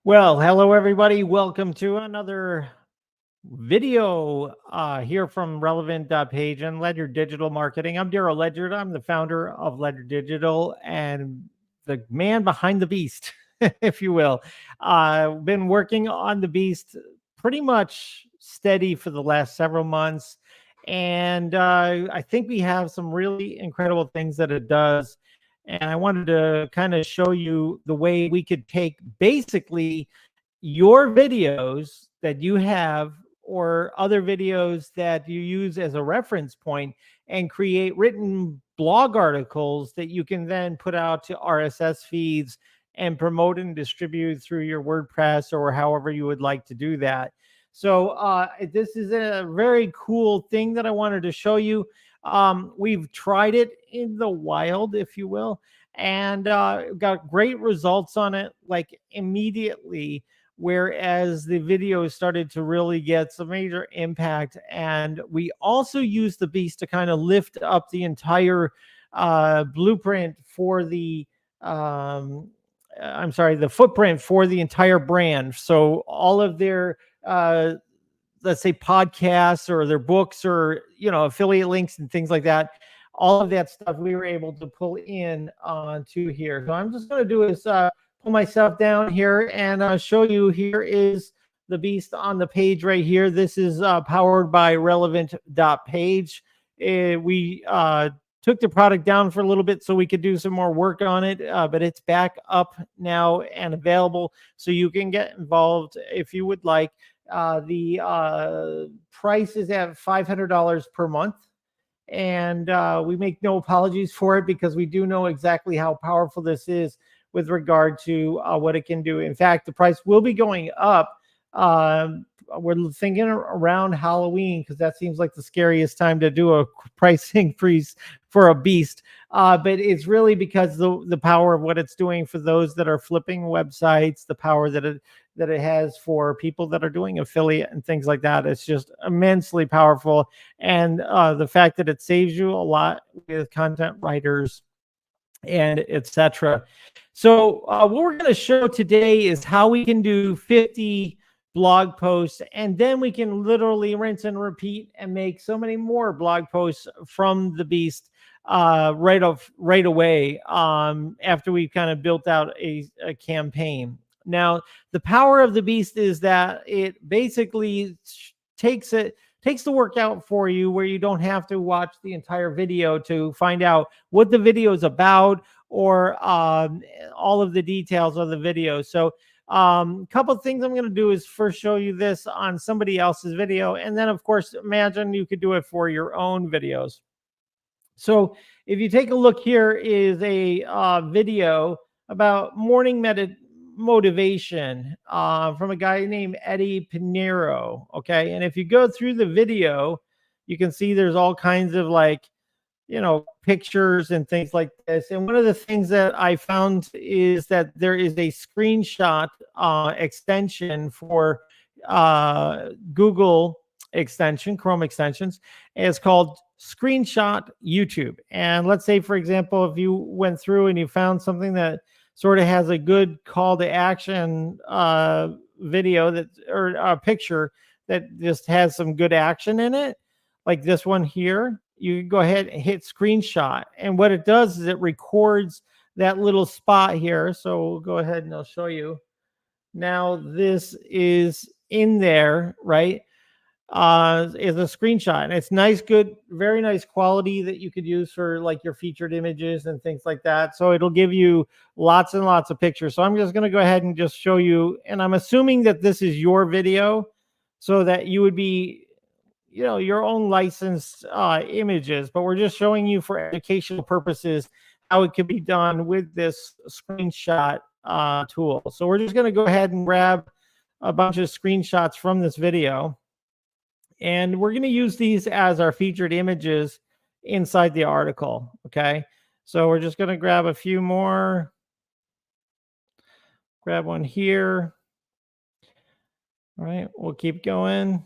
Well, hello everybody. Welcome to another video here from Relevant Page and Ledger Digital Marketing. I'm Daryl Ledger. I'm the founder of Ledger Digital and the man behind the beast, if you will. I've been working on the beast pretty much steady for the last several months. And I think we have some really incredible things that it does. And I wanted to kind of show you the way we could take basically your videos that you have or other videos that you use as a reference point and create written blog articles that you can then put out to RSS feeds and promote and distribute through your WordPress or however you would like to do that. So this is a very cool thing that I wanted to show you. We've tried it in the wild, if you will, and got great results on it like immediately, whereas the video started to really get some major impact. And we also used the beast to kind of lift up the entire blueprint for the the footprint for the entire brand. So all of their let's say podcasts or their books or affiliate links and things like that, all of that stuff we were able to pull in onto here. So I'm just going to do is pull myself down here and show you. Here is the beast on the page right here. This is powered by relevant.page. We took the product down for a little bit so we could do some more work on it, but it's back up now and available, so you can get involved if you would like. The price is at $500 per month. And we make no apologies for it because we do know exactly how powerful this is with regard to what it can do. In fact, the price will be going up. We're thinking around Halloween because that seems like the scariest time to do a price increase for a beast. But it's really because the power of what it's doing for those that are flipping websites, the power that it has for people that are doing affiliate and things like that. It's just immensely powerful. And the fact that it saves you a lot with content writers and etc. So what we're going to show today is how we can do 50 blog posts, and then we can literally rinse and repeat and make so many more blog posts from the beast right away after we've kind of built out a campaign. Now, the power of the beast is that it basically takes the work out for you, where you don't have to watch the entire video to find out what the video is about or all of the details of the video. So a couple of things I'm going to do is first show you this on somebody else's video, and then of course imagine you could do it for your own videos. So if you take a look, here is a video about morning motivation from a guy named Eddie Pinero. Okay, and if you go through the video, you can see there's all kinds of pictures and things like this. And one of the things that I found is that there is a screenshot extension for Google extension, Chrome extensions. It's called Screenshot YouTube. And let's say, for example, if you went through and you found something that sort of has a good call to action video or a picture that just has some good action in it, like this one here, you go ahead and hit screenshot. And what it does is it records that little spot here. So we'll go ahead and I'll show you. Now this is in there, right? Is a screenshot, and it's nice, good, very nice quality that you could use for like your featured images and things like that. So it'll give you lots and lots of pictures. So I'm just going to go ahead and just show you, and I'm assuming that this is your video so that you would be your own licensed images, but we're just showing you for educational purposes how it can be done with this screenshot tool. So we're just going to go ahead and grab a bunch of screenshots from this video, and we're going to use these as our featured images inside the article. Okay, so we're just going to grab a few more. Grab one here. All right, we'll keep going.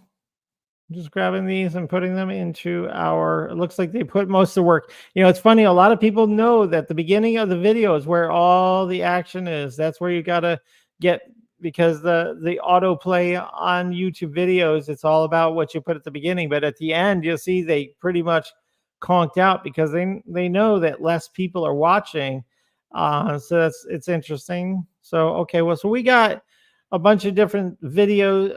Just grabbing these and putting them into our, it looks like they put most of the work. It's funny, a lot of people know that the beginning of the video is where all the action is. That's where you got to get because the autoplay on YouTube videos, it's all about what you put at the beginning, but at the end you'll see they pretty much conked out because they know that less people are watching. So it's interesting. So okay, well, so we got a bunch of different video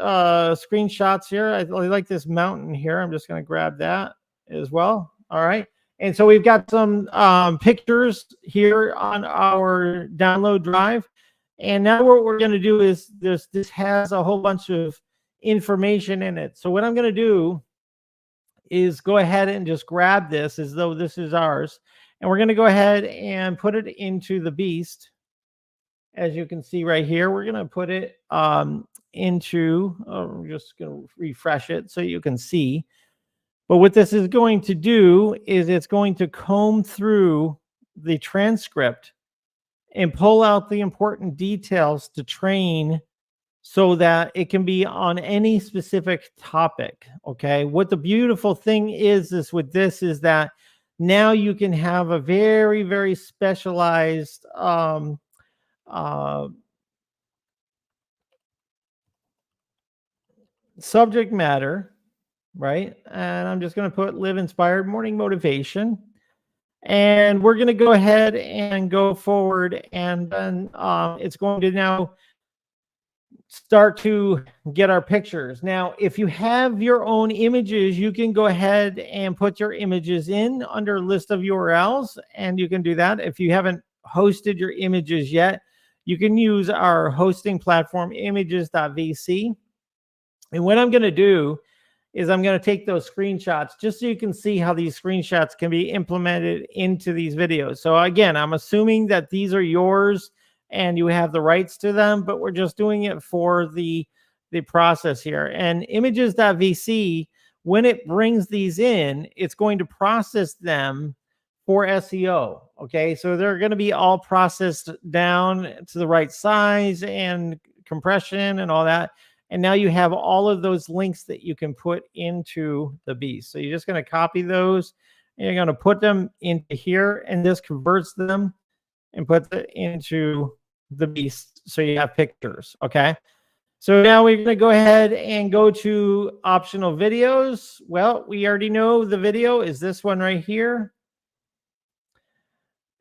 screenshots here. I like this mountain here. I'm just going to grab that as well. All right. And so we've got some pictures here on our download drive. And now what we're going to do is this has a whole bunch of information in it. So what I'm going to do is go ahead and just grab this as though this is ours. And we're going to go ahead and put it into the beast. As you can see right here, we're going to put it into, we're just going to refresh it so you can see. But what this is going to do is it's going to comb through the transcript and pull out the important details to train so that it can be on any specific topic. Okay. What the beautiful thing is with this is that now you can have a very, very specialized subject matter, right? And I'm just going to put live inspired morning motivation. And we're going to go ahead and go forward. And then it's going to now start to get our pictures. Now, if you have your own images, you can go ahead and put your images in under list of URLs. And you can do that. If you haven't hosted your images yet, you can use our hosting platform, images.vc. And what I'm going to do is I'm going to take those screenshots just so you can see how these screenshots can be implemented into these videos. So again, I'm assuming that these are yours and you have the rights to them, but we're just doing it for the process here. And images.vc, when it brings these in, it's going to process them for SEO. Okay, so they're going to be all processed down to the right size and compression and all that. And now you have all of those links that you can put into the beast. So you're just going to copy those and you're going to put them into here, and this converts them and puts it into the beast. So you have pictures. Okay. So now we're going to go ahead and go to optional videos. Well, we already know the video is this one right here.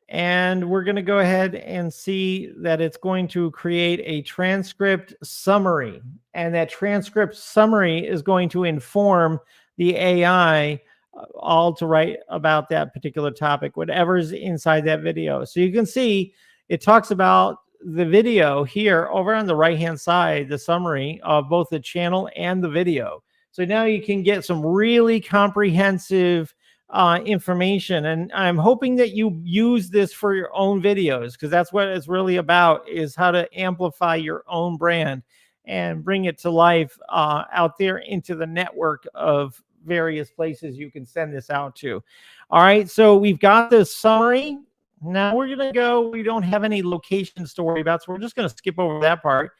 And we're going to go ahead and see that it's going to create a transcript summary. And that transcript summary is going to inform the AI all to write about that particular topic, whatever's inside that video. So you can see it talks about the video here over on the right-hand side, the summary of both the channel and the video. So now you can get some really comprehensive information, and I'm hoping that you use this for your own videos, because that's what it's really about, is how to amplify your own brand and bring it to life out there into the network of various places you can send this out to. All right, so we've got this summary. Now we're going to go, we don't have any location to worry about, so we're just going to skip over that part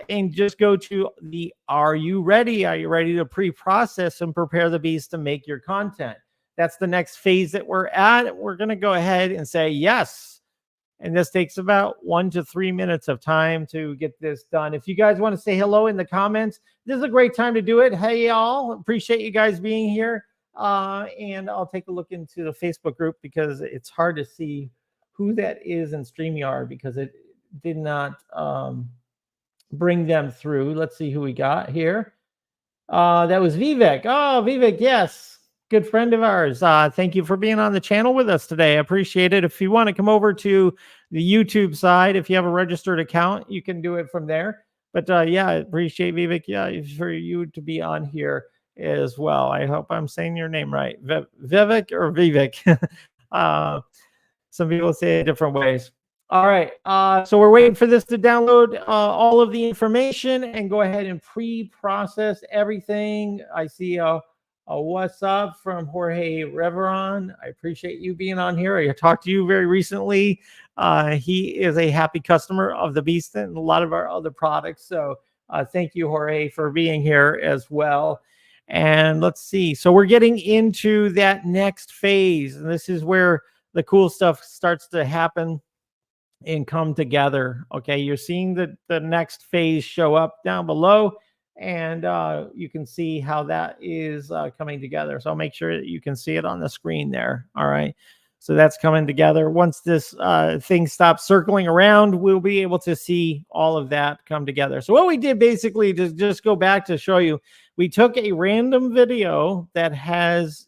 and just go to the are you ready? Are you ready to pre-process and prepare the beast to make your content? That's the next phase that we're at. We're going to go ahead and say yes. And this takes about 1 to 3 minutes of time to get this done. If you guys want to say hello in the comments, this is a great time to do it. Hey, y'all. Appreciate you guys being here. And I'll take a look into the Facebook group because it's hard to see who that is in StreamYard because it did not bring them through. Let's see who we got here. That was Vivek. Oh, Vivek, yes. Good friend of ours. Thank you for being on the channel with us today. I appreciate it. If you want to come over to the YouTube side, if you have a registered account, you can do it from there. But yeah, I appreciate Vivek. Yeah, for you to be on here as well. I hope I'm saying your name right. Vivek or Vivek. Some people say it different ways. All right. So we're waiting for this to download all of the information and go ahead and pre-process everything. I see a what's up from Jorge Reveron. I appreciate you being on here. I talked to you very recently. He is a happy customer of the Beast and a lot of our other products. So thank you, Jorge, for being here as well. And let's see. So we're getting into that next phase. And this is where the cool stuff starts to happen. and come together. Okay, you're seeing the next phase show up down below, and you can see how that is coming together. So I'll make sure that you can see it on the screen there. All right. So that's coming together. Once this thing stops circling around, we'll be able to see all of that come together. So what we did basically to just go back to show you, we took a random video that has,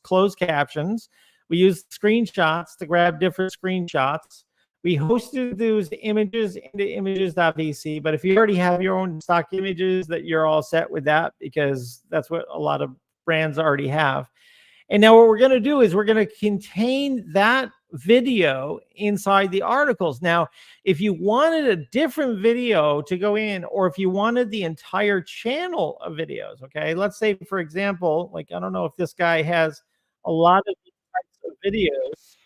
closed captions. We used screenshots to grab different screenshots. We hosted those images into images.vc, but if you already have your own stock images, that you're all set with that, because that's what a lot of brands already have. And now what we're going to do is we're going to contain that video inside the articles. Now, if you wanted a different video to go in, or if you wanted the entire channel of videos, okay, let's say, for example, like, I don't know if this guy has a lot of these types of videos.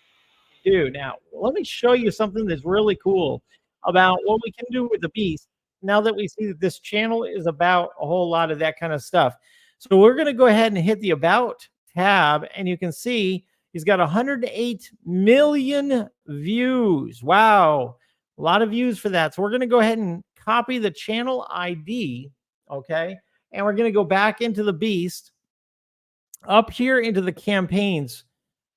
Do now, let me show you something that's really cool about what we can do with the beast now that we see that this channel is about a whole lot of that kind of stuff. So we're going to go ahead and hit the about tab, and you can see he's got 108 million views. Wow, a lot of views for that. So we're going to go ahead and copy the channel ID, okay, and we're going to go back into the beast, up here into the campaigns.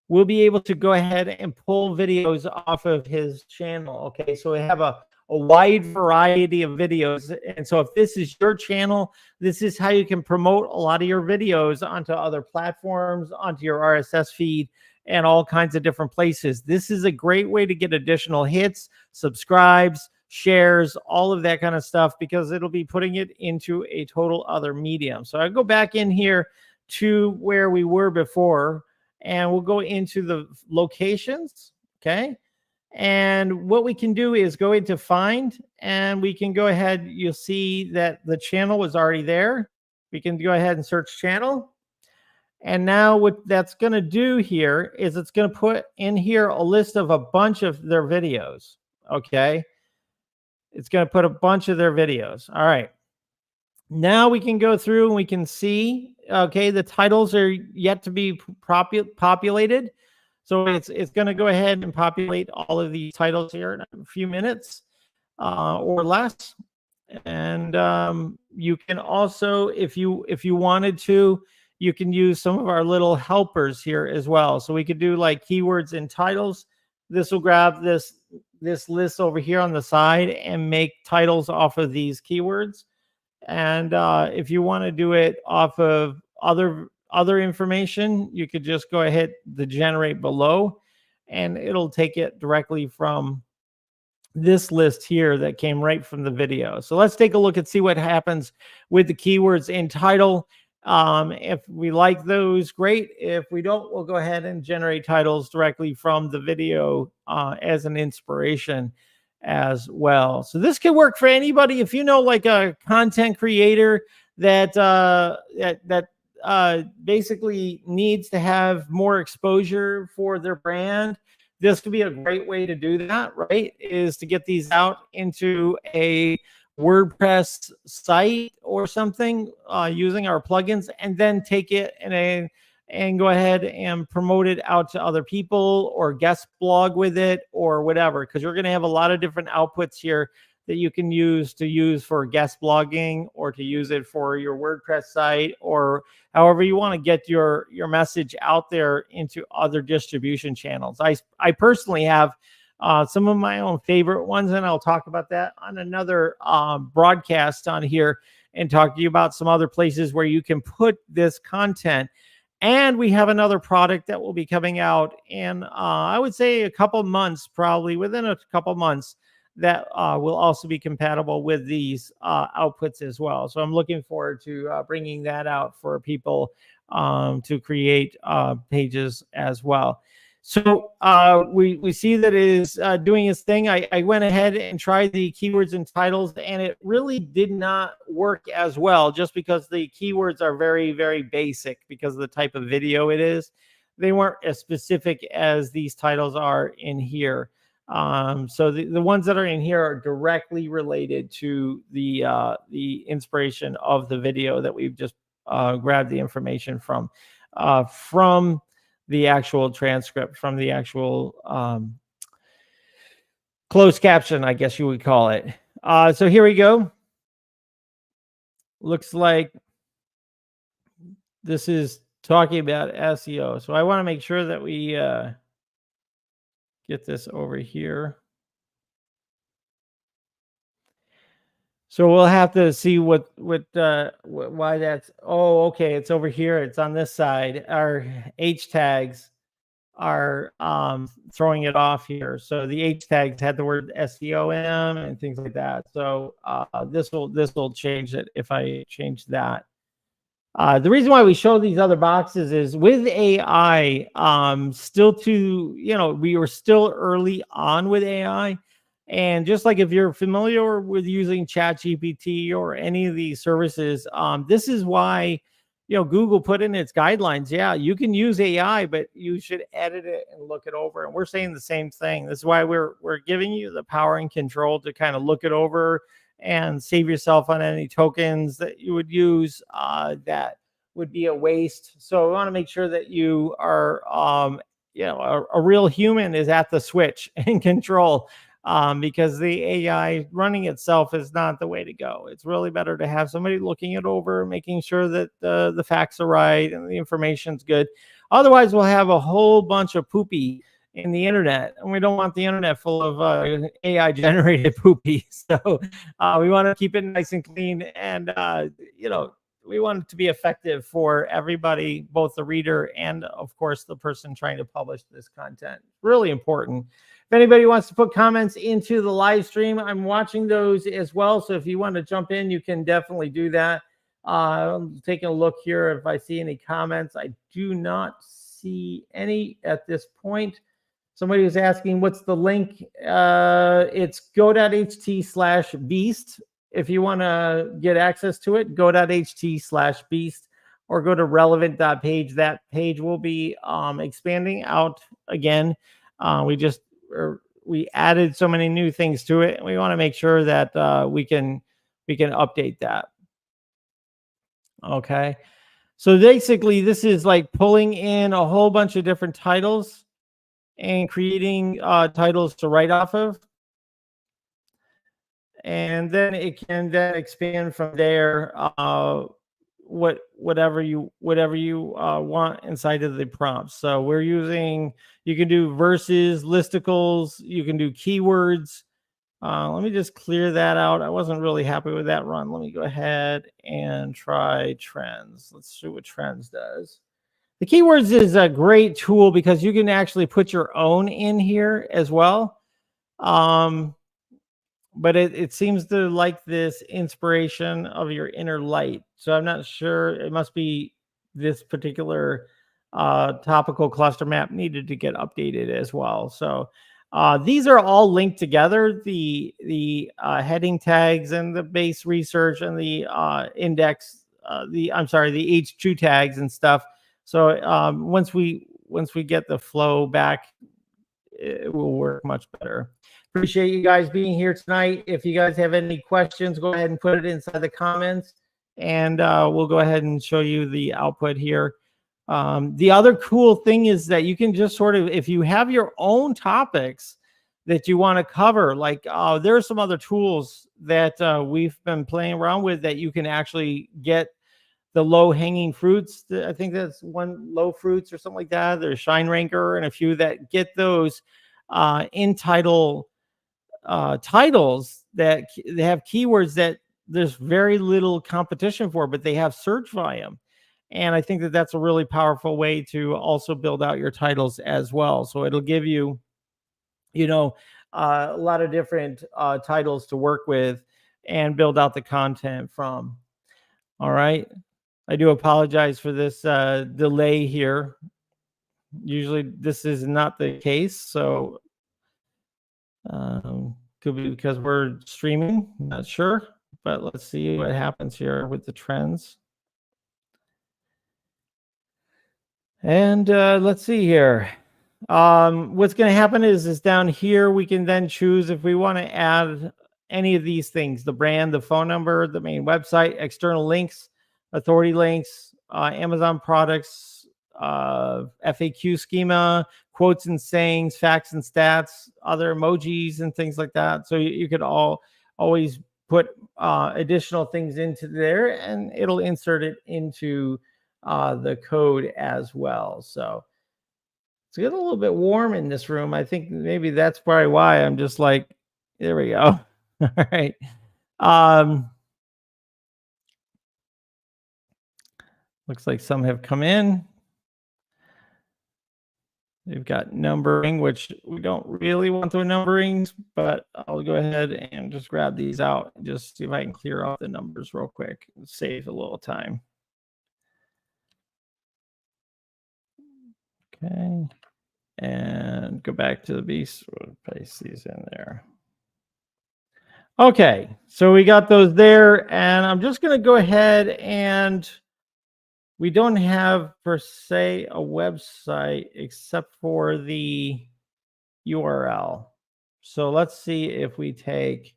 We'll be able to go ahead and pull videos off of his channel. Okay, so we have a wide variety of videos. And so if this is your channel, this is how you can promote a lot of your videos onto other platforms, onto your RSS feed, and all kinds of different places. This is a great way to get additional hits, subscribes, shares, all of that kind of stuff, because it'll be putting it into a total other medium. So I go back in here to where we were before, and we'll go into the locations. Okay. And what we can do is go into find, and we can go ahead. You'll see that the channel was already there. We can go ahead and search channel. And now what that's going to do here is it's going to put in here a list of a bunch of their videos. Okay. It's going to put a bunch of their videos. All right. Now we can go through and we can see, okay, the titles are yet to be populated. So it's going to go ahead and populate all of these titles here in a few minutes or less. And you can also, if you wanted to, you can use some of our little helpers here as well. So we could do like keywords and titles. This will grab this list over here on the side and make titles off of these keywords. And if you want to do it off of other information, you could just go ahead the generate below, and it'll take it directly from this list here that came right from the video. So let's take a look and see what happens with the keywords in title. If we like those, great. If we don't, we'll go ahead and generate titles directly from the video as an inspiration as well. So this could work for anybody. If you know, like a content creator that basically needs to have more exposure for their brand, this could be a great way to do that, right? Is to get these out into a WordPress site or something using our plugins, and then take it and go ahead and promote it out to other people, or guest blog with it, or whatever, because you're going to have a lot of different outputs here that you can use for guest blogging, or to use it for your WordPress site, or however you want to get your message out there into other distribution channels. I personally have some of my own favorite ones, and I'll talk about that on another broadcast on here, and talk to you about some other places where you can put this content. And we have another product that will be coming out in, I would say, a couple months, probably within a couple months, that will also be compatible with these outputs as well. So I'm looking forward to bringing that out for people to create pages as well. So we see that it is doing its thing. I went ahead and tried the keywords and titles, and it really did not work as well, just because the keywords are very, very basic because of the type of video it is. They weren't as specific as these titles are in here. So the ones that are in here are directly related to the inspiration of the video that we've just grabbed the information from the actual transcript, from the actual closed caption, I guess you would call it. So here we go. Looks like this is talking about SEO. So I want to make sure that we get this over here. So we'll have to see why that's. Oh, okay, it's over here. It's on this side. Our H tags are throwing it off here. So the H tags had the word SEOM and things like that. So this will change it if I change that. The reason why we show these other boxes is with AI, we were still early on with AI. And just like if you're familiar with using ChatGPT or any of these services, this is why, Google put in its guidelines. Yeah, you can use AI, but you should edit it and look it over. And we're saying the same thing. This is why we're giving you the power and control to kind of look it over and save yourself on any tokens that you would use that would be a waste. So we want to make sure that you are, a real human is at the switch and control, because the AI running itself is not the way to go. It's really better to have somebody looking it over, making sure that the facts are right and the information's good. Otherwise, we'll have a whole bunch of poopy in the internet, and we don't want the internet full of AI generated poopy. So we want to keep it nice and clean, and we want it to be effective for everybody, both the reader and of course the person trying to publish this content. Really important. If anybody wants to put comments into the live stream, I'm watching those as well. So if you want to jump in, you can definitely do that. I'm taking a look here if I see any comments. I do not see any at this point. Somebody was asking, what's the link? It's go.ht/beast. If you want to get access to it, go.ht/beast, or go to relevant.page. That page will be expanding out again. We added so many new things to it, and we want to make sure that we can update that. Okay. So basically, this is like pulling in a whole bunch of different titles and creating titles to write off of. And then it can then expand from there, whatever you want inside of the prompts. So we're using, you can do verses, listicles, you can do keywords. Let me just clear that out. I wasn't really happy with that run. Let me go ahead and try trends. Let's see what trends does. The keywords is a great tool because you can actually put your own in here as well. But it seems to like this inspiration of your inner light. So I'm not sure. It must be this particular topical cluster map needed to get updated as well. So these are all linked together. The heading tags and the base research and the index, the H2 tags and stuff. So once we get the flow back, it will work much better. Appreciate you guys being here tonight. If you guys have any questions, go ahead and put it inside the comments, and we'll go ahead and show you the output here. The other cool thing is that you can just sort of, if you have your own topics that you want to cover, like there are some other tools that we've been playing around with that you can actually get the low-hanging fruits. I think that's one, low fruits or something like that. There's Shine Ranker and a few that get those in title titles that they have keywords that there's very little competition for, but they have search volume. And I think that that's a really powerful way to also build out your titles as well. So it'll give you, a lot of different titles to work with and build out the content from. All right. I do apologize for this delay here. Usually this is not the case. So could be because we're streaming, not sure, but let's see what happens here with the trends. And let's see here. What's going to happen is down here, we can then choose if we want to add any of these things: the brand, the phone number, the main website, external links, authority links, Amazon products, FAQ schema, quotes and sayings, facts and stats, other emojis and things like that. So you could always put additional things into there, and it'll insert it into the code as well. So it's getting a little bit warm in this room. I think maybe that's probably why I'm just like, there we go. All right. Looks like some have come in. They've got numbering, which we don't really want the numberings, but I'll go ahead and just grab these out and just see if I can clear off the numbers real quick and save a little time. Okay. And go back to the beast. We'll paste these in there. Okay. So we got those there, and I'm just going to go ahead, and we don't have per se a website except for the URL. So let's see if we take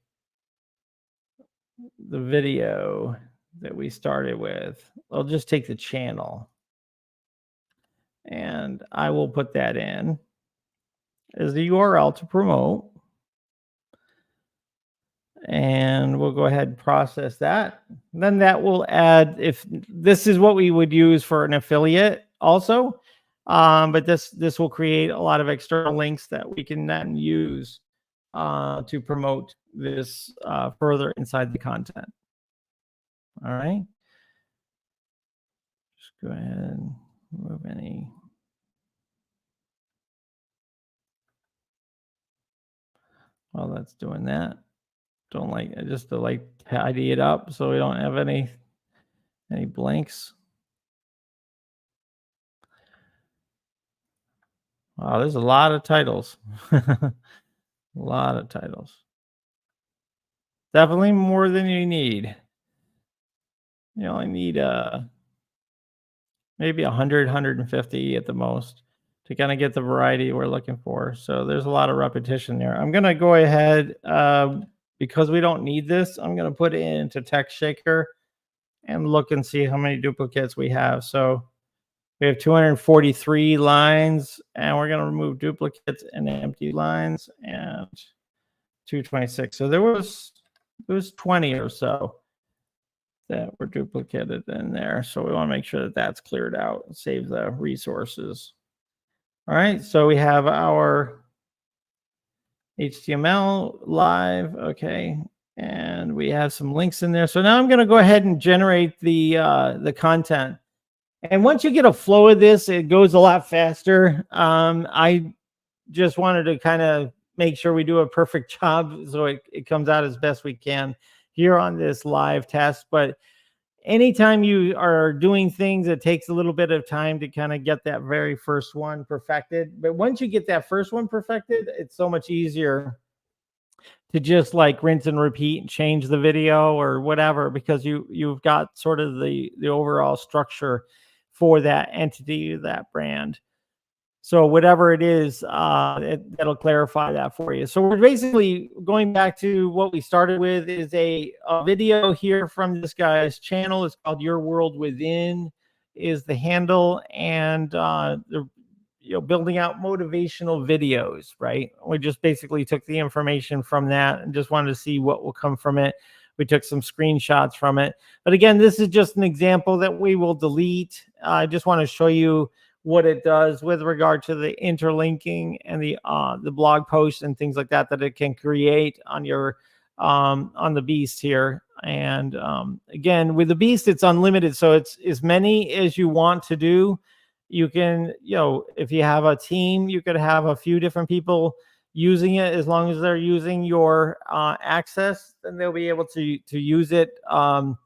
the video that we started with. I'll just take the channel, and I will put that in as the URL to promote. And we'll go ahead and process that. Then that will add, if this is what we would use for an affiliate also, but this will create a lot of external links that we can then use to promote this further inside the content. All right. Just go ahead and remove any. While that's doing that, don't like just to like tidy it up so we don't have any blanks. Wow, there's a lot of titles. A lot of titles. Definitely more than you need. You only need maybe 100, 150 at the most to kind of get the variety we're looking for. So there's a lot of repetition there. I'm going to go ahead, because we don't need this, I'm going to put it into Text Shaker and look and see how many duplicates we have. So we have 243 lines, and we're going to remove duplicates and empty lines, and 226. So there was 20 or so that were duplicated in there. So we want to make sure that that's cleared out and save the resources. All right. So we have our HTML live. Okay. And we have some links in there. So now I'm going to go ahead and generate the content. And once you get a flow of this, it goes a lot faster. I just wanted to kind of make sure we do a perfect job so it comes out as best we can here on this live test. But anytime you are doing things, it takes a little bit of time to kind of get that very first one perfected. But once you get that first one perfected, it's so much easier to just like rinse and repeat and change the video or whatever, because you've got sort of the overall structure for that entity, that brand. So whatever it is, that'll clarify that for you. So we're basically going back to what we started with, is a video here from this guy's channel. It's called Your World Within is the handle, and the building out motivational videos, right? We just basically took the information from that and just wanted to see what will come from it. We took some screenshots from it. But again, this is just an example that we will delete. I just want to show you what it does with regard to the interlinking and the blog posts and things like that it can create on your on the Beast here. And again, with the Beast, it's unlimited, so it's as many as you want to do. You can, if you have a team, you could have a few different people using it. As long as they're using your access, then they'll be able to use it. But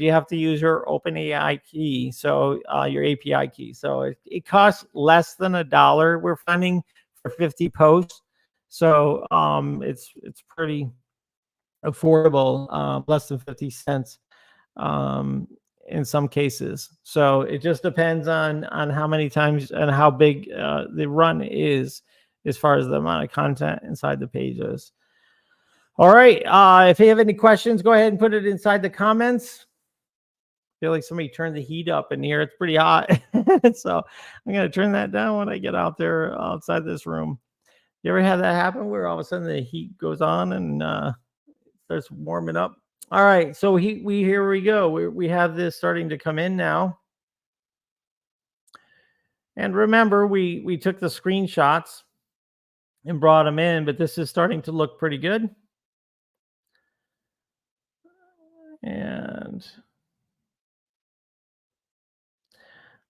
you have to use your OpenAI key, so your API key. So it costs less than $1. We're finding for 50 posts, so it's pretty affordable, less than 50 cents in some cases. So it just depends on how many times and how big the run is as far as the amount of content inside the pages. All right. If you have any questions, go ahead and put it inside the comments. feel like somebody turned the heat up in here. It's pretty hot. So I'm going to turn that down when I get out there outside this room. You ever had that happen where all of a sudden the heat goes on and starts warming up? All right. So here we go. We have this starting to come in now. And remember, we took the screenshots and brought them in, but this is starting to look pretty good. And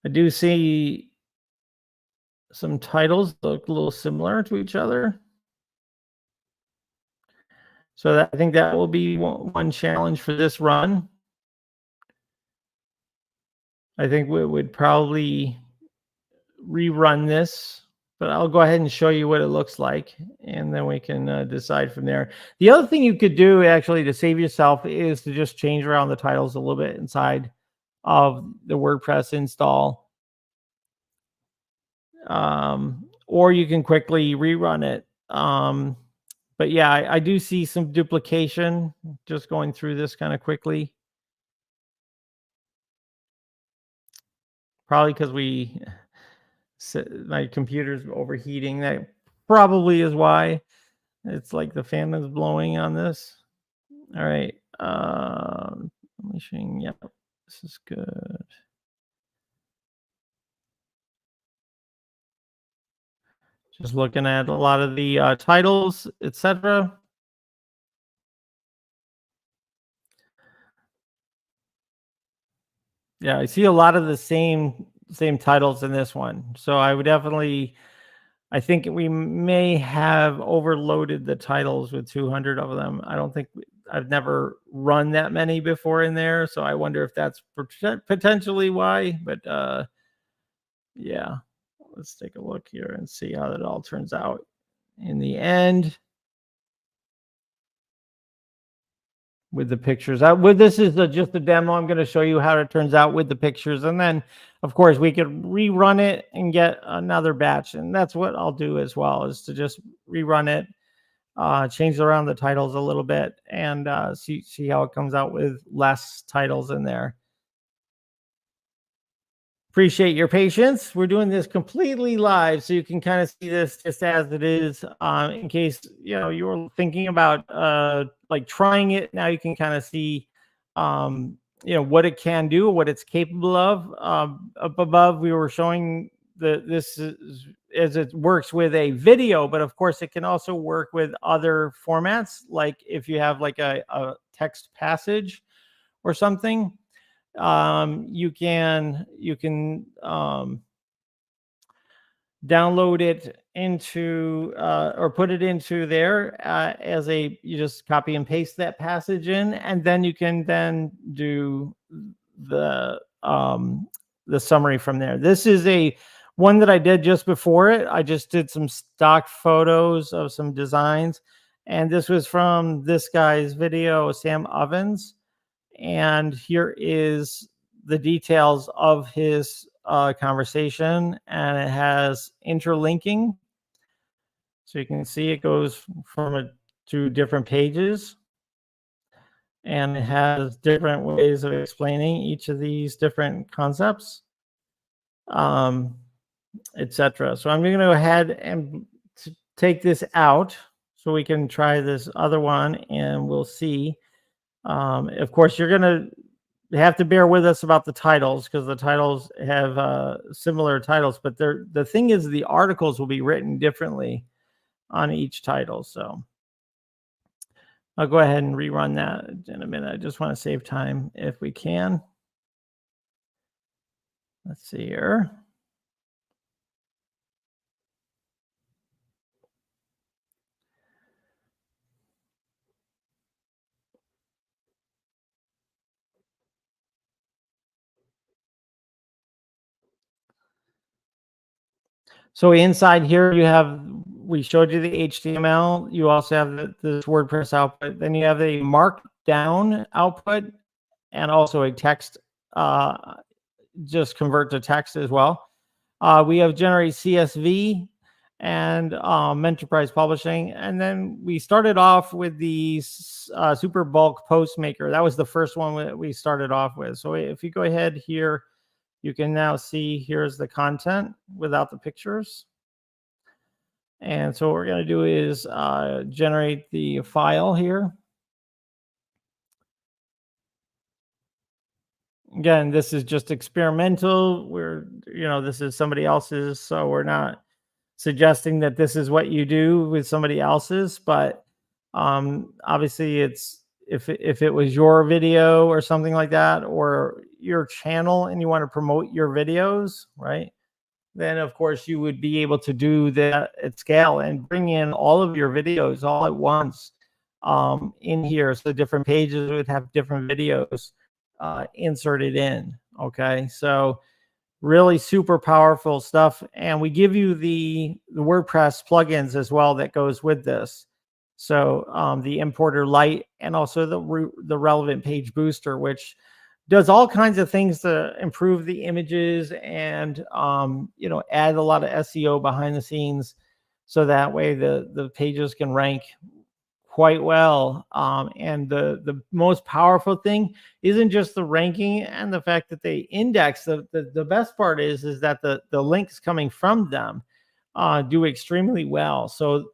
I do see some titles look a little similar to each other. So I think that will be one challenge for this run. I think we would probably rerun this, but I'll go ahead and show you what it looks like, and then we can decide from there. The other thing you could do actually to save yourself is to just change around the titles a little bit inside of the WordPress install. Or you can quickly rerun it. But yeah, I do see some duplication just going through this kind of quickly. Probably because my computer's overheating. That probably is why. It's like the fan is blowing on this. All right. Unleashing. Yep. This is good. Just looking at a lot of the titles, etc. Yeah, I see a lot of the same titles in this one. So I would definitely, I think we may have overloaded the titles with 200 of them. I don't think I've never run that many before in there. So I wonder if that's potentially why, but yeah, let's take a look here and see how that all turns out in the end. With the pictures. This is just a demo. I'm going to show you how it turns out with the pictures. And then, of course, we could rerun it and get another batch. And that's what I'll do as well, is to just rerun it, change around the titles a little bit, and see how it comes out with less titles in there. Appreciate your patience. We're doing this completely live, so you can kind of see this just as it is. In case you were thinking about like trying it, now you can kind of see what it can do, what it's capable of. Up above, we were showing this is, as it works with a video, but of course it can also work with other formats, like if you have like a text passage or something. You can download it into or put it into there as you just copy and paste that passage in, and then you can then do the summary from there. This is one that I did just before it. I just did some stock photos of some designs, and this was from this guy's video, Sam Ovens. And here is the details of his conversation, and it has interlinking. So you can see it goes to different pages, and it has different ways of explaining each of these different concepts, etc. So I'm going to go ahead and take this out so we can try this other one, and we'll see. Of course, you're going to have to bear with us about the titles, because the titles have similar titles, but the thing is the articles will be written differently on each title. So I'll go ahead and rerun that in a minute. I just want to save time if we can. Let's see here. So inside here, we showed you the HTML. You also have this WordPress output. Then you have a markdown output, and also a text, just convert to text as well. We have generate CSV, and Enterprise Publishing. And then we started off with the Super Bulk Postmaker. That was the first one we started off with. So if you go ahead here, you can now see here's the content without the pictures. And so what we're going to do is generate the file here. Again, this is just experimental. This is somebody else's, so we're not suggesting that this is what you do with somebody else's, but obviously it's if it was your video or something like that, or your channel and you want to promote your videos, right? Then of course you would be able to do that at scale and bring in all of your videos all at once in here. So different pages would have different videos inserted in. Okay, so really super powerful stuff. And we give you the WordPress plugins as well that goes with this. So the Importer Lite, and also the Relevant Page Booster, which does all kinds of things to improve the images and add a lot of SEO behind the scenes, so that way the pages can rank quite well. And the most powerful thing isn't just the ranking and the fact that they index. The best part is that the links coming from them do extremely well. So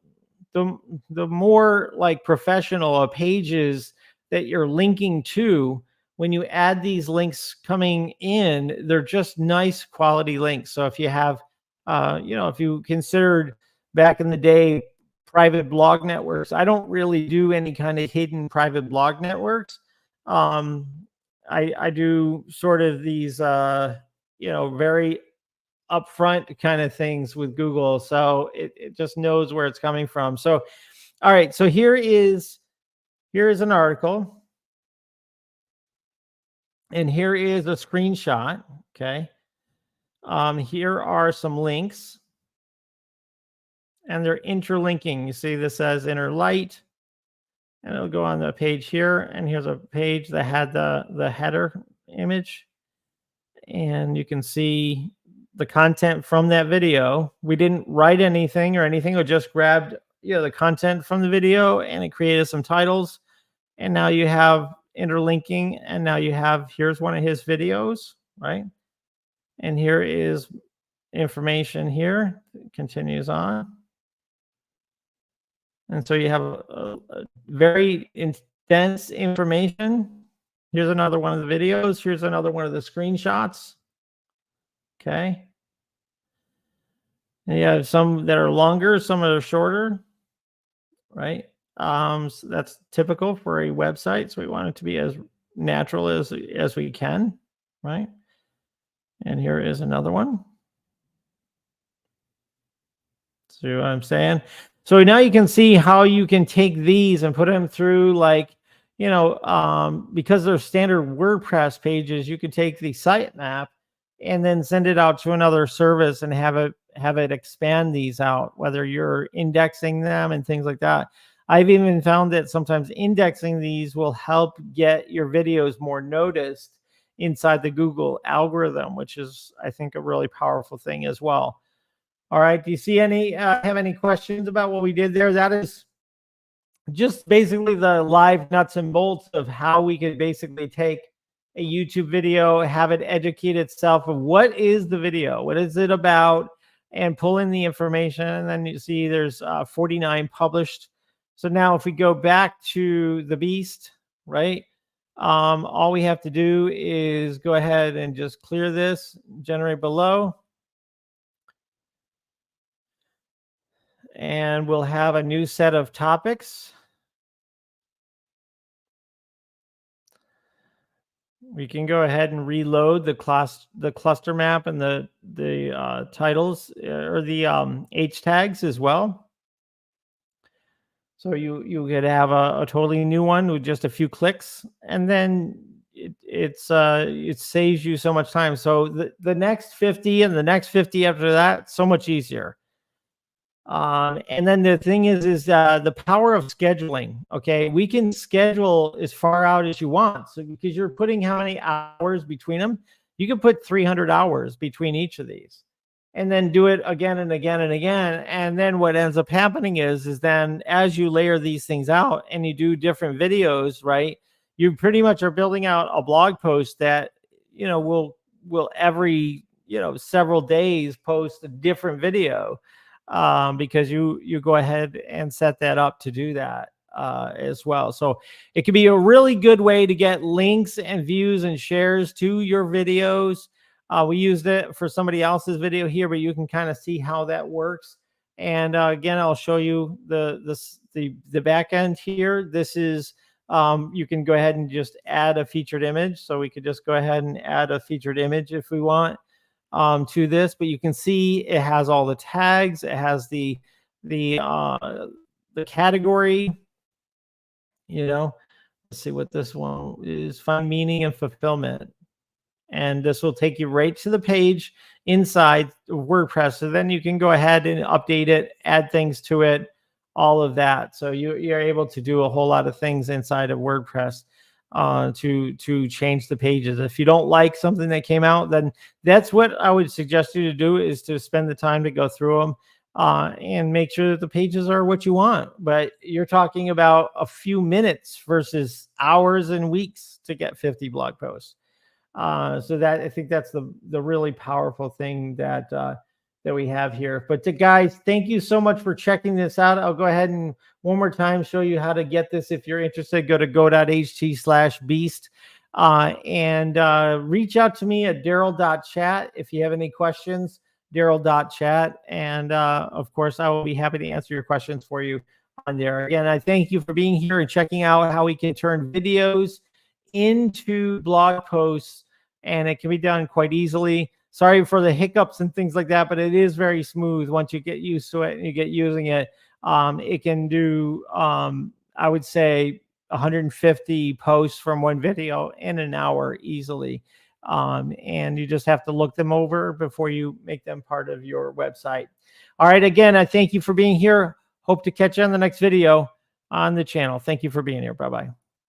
the more like professional pages that you're linking to, when you add these links coming in, they're just nice quality links. So if you have, if you considered back in the day private blog networks, I don't really do any kind of hidden private blog networks. I do sort of these, very upfront kind of things with Google. So it just knows where it's coming from. So, all right. So here is an article. And here is a screenshot. Okay. Here are some links. And they're interlinking. You see this says Interlight. And it'll go on the page here. And here's a page that had the header image. And you can see the content from that video. We didn't write anything or anything. We just grabbed the content from the video, and it created some titles. And now you have interlinking, and now you have, here's one of his videos, right? And here is information here. It continues on. And so you have a very intense information. Here's another one of the videos. Here's another one of the screenshots. Okay. And you have some that are longer, some that are shorter, right? So that's typical for a website. So we want it to be as natural as we can, right? And here is another one. See what I'm saying? So now you can see how you can take these and put them through, like, because they're standard WordPress pages, you could take the sitemap and then send it out to another service and have it expand these out, whether you're indexing them and things like that. I've even found that sometimes indexing these will help get your videos more noticed inside the Google algorithm, which is, I think, a really powerful thing as well. All right. Do you see have any questions about what we did there? That is just basically the live nuts and bolts of how we could basically take a YouTube video, have it educate itself of what is the video, what is it about, and pull in the information. And then you see there's 49 published. So now if we go back to the beast, right? All we have to do is go ahead and just clear this, generate below. And we'll have a new set of topics. We can go ahead and reload the cluster map and the titles or the H tags as well. So you could have a totally new one with just a few clicks, and then it saves you so much time. So the next 50 and the next 50 after that, so much easier. And then the thing is the power of scheduling. Okay, we can schedule as far out as you want. So because you're putting how many hours between them, you can put 300 hours between each of these. and then do it again and again and again. And then what ends up happening is then as you layer these things out and you do different videos, right, you pretty much are building out a blog post that, will every, several days post a different video, because you go ahead and set that up to do that as well. So it can be a really good way to get links and views and shares to your videos. We used it for somebody else's video here, but you can kind of see how that works. And again, I'll show you the back end here. This is, you can go ahead and just add a featured image. So we could just go ahead and add a featured image if we want to this, but you can see it has all the tags. It has the category, let's see what this one is: find meaning and fulfillment. And this will take you right to the page inside WordPress. So then you can go ahead and update it, add things to it, all of that. So you're able to do a whole lot of things inside of WordPress to change the pages. If you don't like something that came out, then that's what I would suggest you to do, is to spend the time to go through them and make sure that the pages are what you want. But you're talking about a few minutes versus hours and weeks to get 50 blog posts. So that, I think that's the really powerful thing that we have here. But guys, thank you so much for checking this out. I'll go ahead and one more time show you how to get this. If you're interested, go to go.ht/beast and reach out to me at daryl.chat if you have any questions. daryl.chat, and of course I will be happy to answer your questions for you on there. Again, I thank you for being here and checking out how we can turn videos into blog posts, and it can be done quite easily. Sorry for the hiccups and things like that, but it is very smooth once you get used to it and you get using it. It can do, I would say, 150 posts from one video in an hour easily. And you just have to look them over before you make them part of your website. All right, again, I thank you for being here. Hope to catch you on the next video on the channel. Thank you for being here. Bye-bye.